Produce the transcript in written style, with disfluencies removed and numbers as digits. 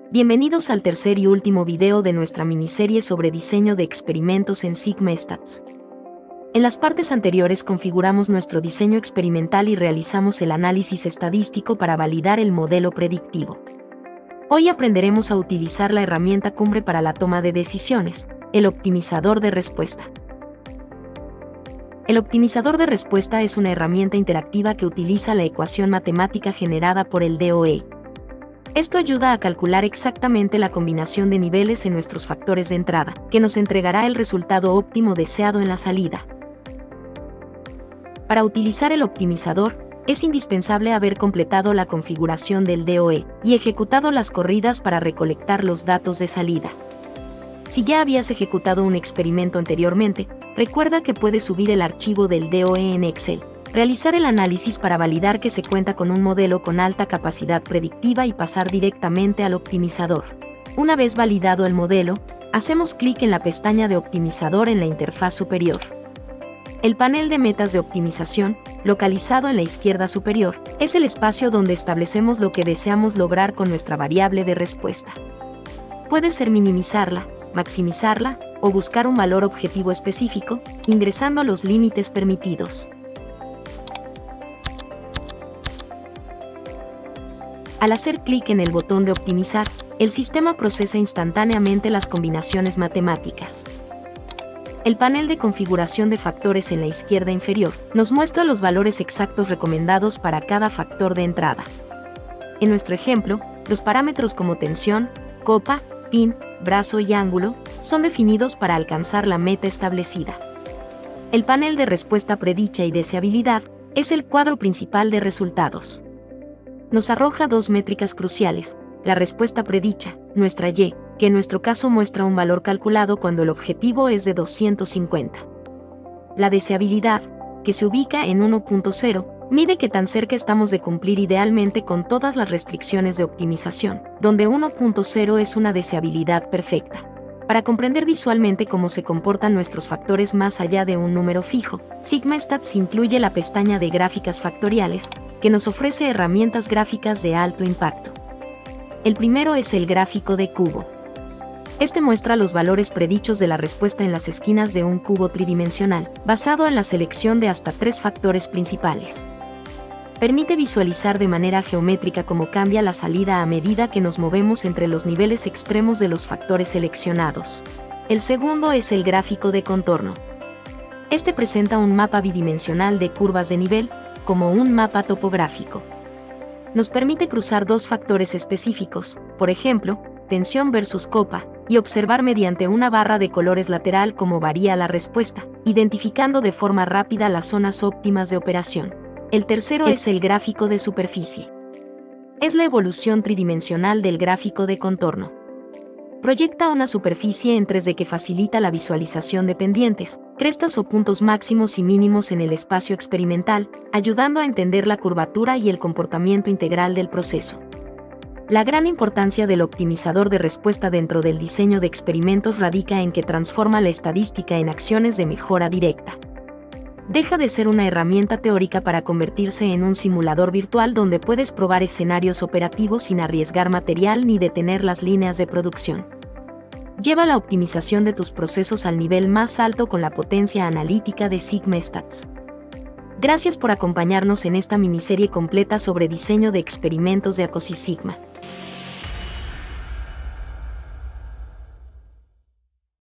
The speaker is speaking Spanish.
Bienvenidos al tercer y último video de nuestra miniserie sobre diseño de experimentos en SigmaStats. En las partes anteriores configuramos nuestro diseño experimental y realizamos el análisis estadístico para validar el modelo predictivo. Hoy aprenderemos a utilizar la herramienta cumbre para la toma de decisiones, el optimizador de respuesta. El optimizador de respuesta es una herramienta interactiva que utiliza la ecuación matemática generada por el DOE. Esto ayuda a calcular exactamente la combinación de niveles en nuestros factores de entrada, que nos entregará el resultado óptimo deseado en la salida. Para utilizar el optimizador, es indispensable haber completado la configuración del DOE y ejecutado las corridas para recolectar los datos de salida. Si ya habías ejecutado un experimento anteriormente, recuerda que puedes subir el archivo del DOE en Excel, realizar el análisis para validar que se cuenta con un modelo con alta capacidad predictiva y pasar directamente al optimizador. Una vez validado el modelo, hacemos clic en la pestaña de optimizador en la interfaz superior. El panel de metas de optimización, localizado en la izquierda superior, es el espacio donde establecemos lo que deseamos lograr con nuestra variable de respuesta. Puede ser minimizarla, maximizarla o buscar un valor objetivo específico, ingresando los límites permitidos. Al hacer clic en el botón de optimizar, el sistema procesa instantáneamente las combinaciones matemáticas. El panel de configuración de factores en la izquierda inferior nos muestra los valores exactos recomendados para cada factor de entrada. En nuestro ejemplo, los parámetros como tensión, copa, pin, brazo y ángulo son definidos para alcanzar la meta establecida. El panel de respuesta predicha y deseabilidad es el cuadro principal de resultados. Nos arroja dos métricas cruciales: la respuesta predicha, nuestra Y, que en nuestro caso muestra un valor calculado cuando el objetivo es de 250. La deseabilidad, que se ubica en 1.0, mide qué tan cerca estamos de cumplir idealmente con todas las restricciones de optimización, donde 1.0 es una deseabilidad perfecta. Para comprender visualmente cómo se comportan nuestros factores más allá de un número fijo, SigmaStats incluye la pestaña de gráficas factoriales, que nos ofrece herramientas gráficas de alto impacto. El primero es el gráfico de cubo. Este muestra los valores predichos de la respuesta en las esquinas de un cubo tridimensional, basado en la selección de hasta 3 factores principales. Permite visualizar de manera geométrica cómo cambia la salida a medida que nos movemos entre los niveles extremos de los factores seleccionados. El segundo es el gráfico de contorno. Este presenta un mapa bidimensional de curvas de nivel, como un mapa topográfico. Nos permite cruzar dos factores específicos, por ejemplo, tensión versus copa, y observar mediante una barra de colores lateral cómo varía la respuesta, identificando de forma rápida las zonas óptimas de operación. El tercero es el gráfico de superficie. Es la evolución tridimensional del gráfico de contorno. Proyecta una superficie en 3D que facilita la visualización de pendientes, crestas o puntos máximos y mínimos en el espacio experimental, ayudando a entender la curvatura y el comportamiento integral del proceso. La gran importancia del optimizador de respuesta dentro del diseño de experimentos radica en que transforma la estadística en acciones de mejora directa. Deja de ser una herramienta teórica para convertirse en un simulador virtual donde puedes probar escenarios operativos sin arriesgar material ni detener las líneas de producción. Lleva la optimización de tus procesos al nivel más alto con la potencia analítica de SigmaStats. Gracias por acompañarnos en esta miniserie completa sobre diseño de experimentos de Acosis Sigma.